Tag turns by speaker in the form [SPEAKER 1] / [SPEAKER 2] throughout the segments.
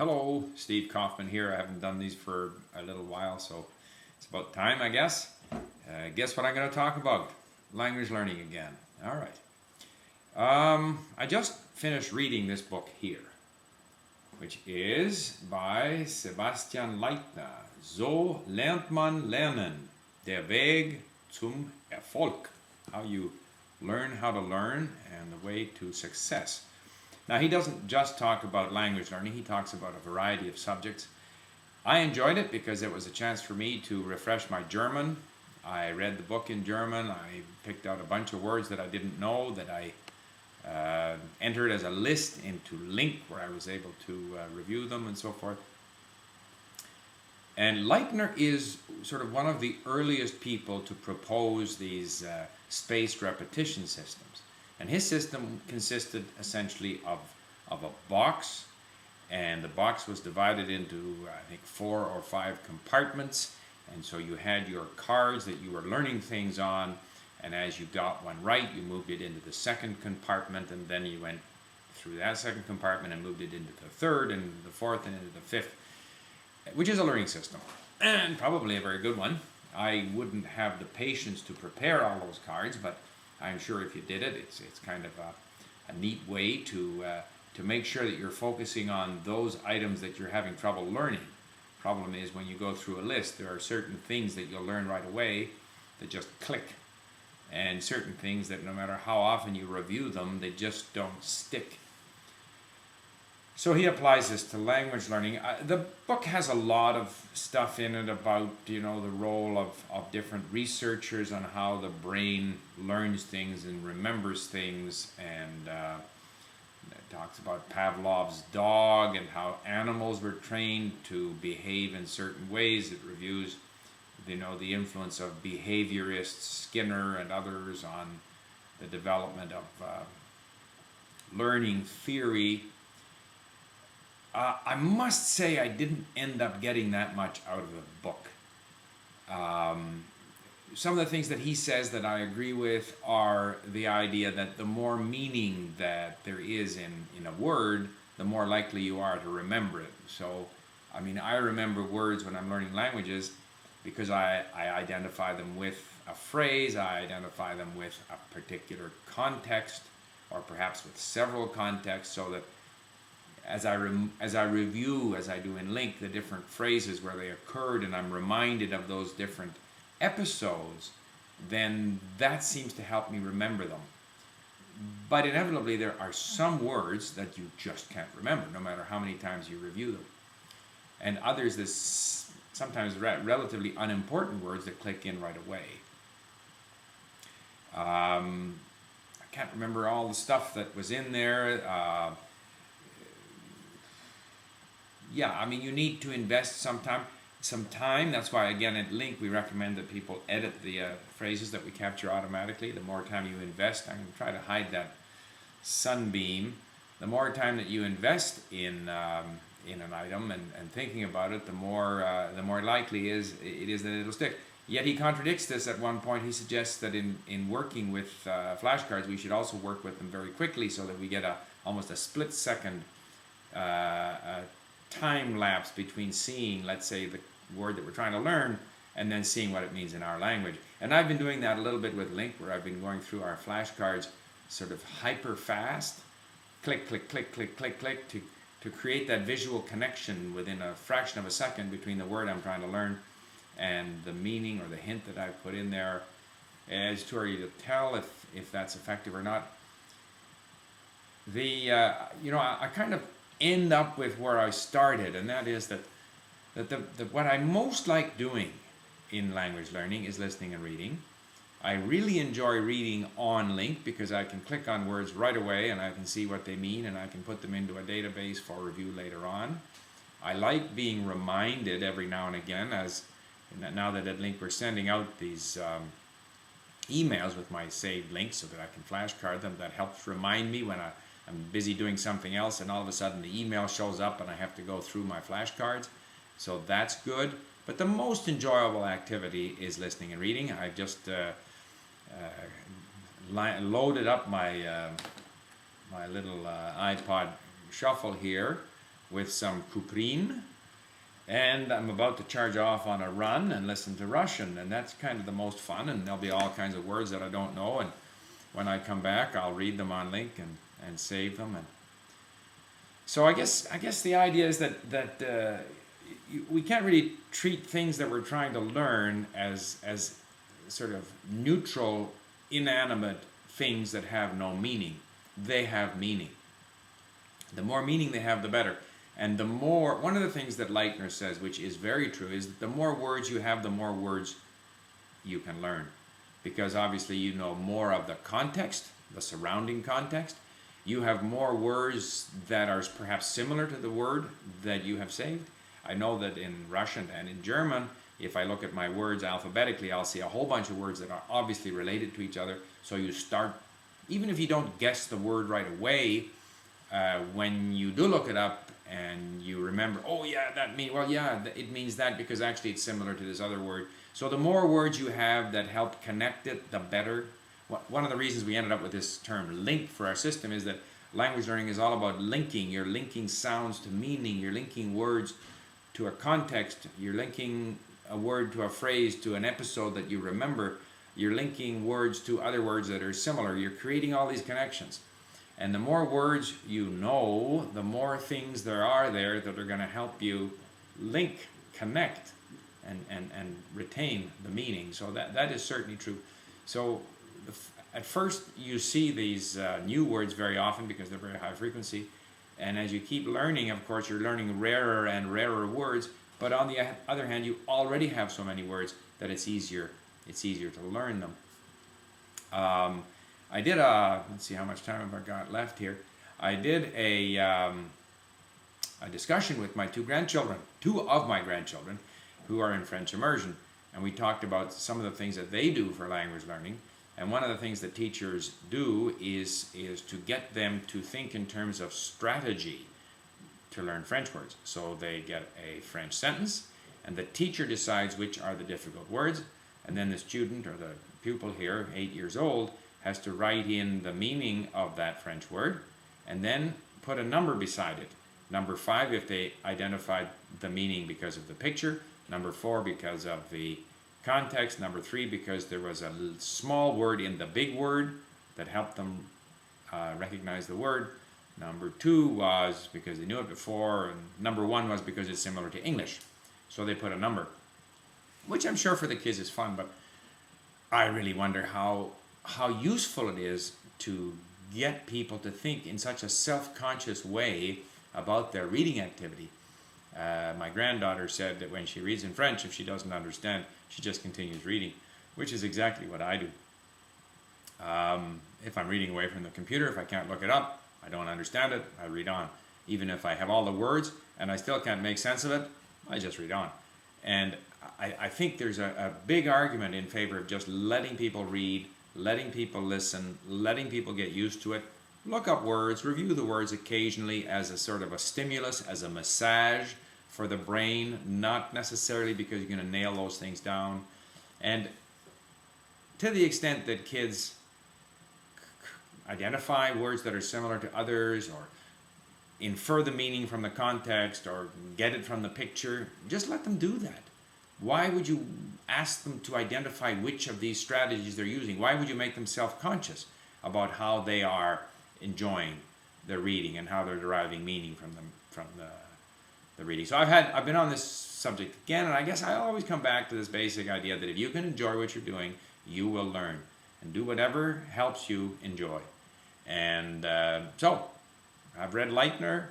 [SPEAKER 1] Hello, Steve Kaufman here. I haven't done these for a little while, so it's about time, I guess. Guess what I'm going to talk about? Language learning again. All right. I just finished reading this book here, which is by Sebastian Leitner. So lernt man lernen. Der Weg zum Erfolg. How you learn how to learn and the way to success. Now, he doesn't just talk about language learning, he talks about a variety of subjects. I enjoyed it because it was a chance for me to refresh my German. I read the book in German. I picked out a bunch of words that I didn't know that I entered as a list into Link, where I was able to review them and so forth. And Leitner is sort of one of the earliest people to propose these spaced repetition systems. And his system consisted essentially of a box, and the box was divided into, I think, 4 or 5 compartments. And so you had your cards that you were learning things on, and as you got one right, you moved it into the second compartment, and then you went through that second compartment and moved it into the third, and the fourth, and into the fifth, which is a learning system, and probably a very good one. I wouldn't have the patience to prepare all those cards, but I'm sure if you did it, it's kind of a neat way to make sure that you're focusing on those items that you're having trouble learning. Problem is, when you go through a list, there are certain things that you'll learn right away that just click, and certain things that no matter how often you review them, they just don't stick. So he applies this to language learning. The book has a lot of stuff in it about, the role of different researchers on how the brain learns things and remembers things, and it talks about Pavlov's dog and how animals were trained to behave in certain ways. It reviews, the influence of behaviorists, Skinner and others, on the development of learning theory. I must say I didn't end up getting that much out of the book. Some of the things that he says that I agree with are the idea that the more meaning that there is in a word, the more likely you are to remember it. So, I remember words when I'm learning languages because I identify them with a phrase, I identify them with a particular context, or perhaps with several contexts, so that as I review, as I do in Link, the different phrases where they occurred, and I'm reminded of those different episodes, then that seems to help me remember them. But inevitably, there are some words that you just can't remember, no matter how many times you review them. And others, this sometimes relatively unimportant words that click in right away. I can't remember all the stuff that was in there. You need to invest some time. That's why, again, at Link, we recommend that people edit the phrases that we capture automatically. The more time you invest, I'm going to try to hide that sunbeam. The more time that you invest in an item and thinking about it, the more likely it is that it'll stick. Yet he contradicts this at one point. He suggests that in working with flashcards, we should also work with them very quickly, so that we get almost a split-second time lapse between seeing, let's say, the word that we're trying to learn and then seeing what it means in our language. And I've been doing that a little bit with Link, where I've been going through our flashcards sort of hyper fast, click, click, click, click, click, click, to create that visual connection within a fraction of a second between the word I'm trying to learn and the meaning or the hint that I've put in there. It's too early to tell if that's effective or not. I kind of end up with where I started, and that is that what I most like doing in language learning is listening and reading. I really enjoy reading on Link because I can click on words right away and I can see what they mean, and I can put them into a database for review later on. I like being reminded every now and again, now that at Link we're sending out these emails with my saved links so that I can flashcard them. That helps remind me when I'm busy doing something else, and all of a sudden the email shows up and I have to go through my flashcards. So that's good. But the most enjoyable activity is listening and reading. I've just loaded up my little iPod Shuffle here with some Kuprin, and I'm about to charge off on a run and listen to Russian, and that's kind of the most fun, and there'll be all kinds of words that I don't know, and when I come back I'll read them on link and save them. And so I guess the idea is that we can't really treat things that we're trying to learn as sort of neutral, inanimate things that have no meaning. They have meaning. The more meaning they have, the better. And the more, one of the things that Leitner says, which is very true, is that the more words you have, the more words you can learn. Because obviously you know more of the context, the surrounding context. You have more words that are perhaps similar to the word that you have saved. I know that in Russian and in German, if I look at my words alphabetically, I'll see a whole bunch of words that are obviously related to each other. So you start, even if you don't guess the word right away, when you do look it up and you remember, oh yeah, that means, well yeah, it means that because actually it's similar to this other word. So the more words you have that help connect it, the better. One of the reasons we ended up with this term link for our system is that language learning is all about linking. You're linking sounds to meaning, you're linking words to a context, you're linking a word to a phrase to an episode that you remember, you're linking words to other words that are similar, you're creating all these connections. And the more words you know, the more things there are there that are going to help you link, connect, and retain the meaning. So that is certainly true. So at first you see these new words very often because they're very high frequency. And as you keep learning, of course, you're learning rarer and rarer words. But on the other hand, you already have so many words that it's easier to learn them. I did let's see how much time have I got left here. I did a discussion with my two of my grandchildren, who are in French immersion, and we talked about some of the things that they do for language learning. And one of the things that teachers do is to get them to think in terms of strategy to learn French words. So they get a French sentence, and the teacher decides which are the difficult words, and then the student or the pupil here, 8 years old, has to write in the meaning of that French word, and then put a number beside it. Number 5 if they identified the meaning because of the picture, number 4 because of the context, number 3 because there was a small word in the big word that helped them recognize the word, number 2 was because they knew it before, and number 1 was because it's similar to English. So they put a number, which I'm sure for the kids is fun, but I really wonder how useful it is to get people to think in such a self-conscious way about their reading activity. My granddaughter said that when she reads in French, if she doesn't understand, she just continues reading, which is exactly what I do. If I'm reading away from the computer, if I can't look it up, I don't understand it, I read on. Even if I have all the words and I still can't make sense of it, I just read on. And I think there's a big argument in favor of just letting people read, letting people listen, letting people get used to it. Look up words, review the words occasionally as a sort of a stimulus, as a massage for the brain, not necessarily because you're going to nail those things down. And to the extent that kids identify words that are similar to others, or infer the meaning from the context, or get it from the picture, just let them do that. Why would you ask them to identify which of these strategies they're using? Why would you make them self-conscious about how they are enjoying their reading and how they're deriving meaning from the reading? So I've been on this subject again, and I guess I always come back to this basic idea that if you can enjoy what you're doing, you will learn, and do whatever helps you enjoy. And so I've read Leitner,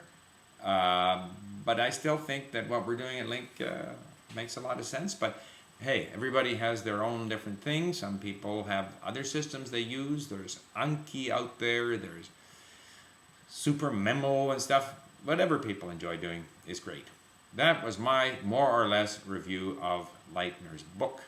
[SPEAKER 1] but I still think that what we're doing at Link makes a lot of sense. But hey, everybody has their own different things. Some people have other systems they use. There's Anki out there. There's Super Memo and stuff. Whatever people enjoy doing is great. That was my more or less review of Leitner's book.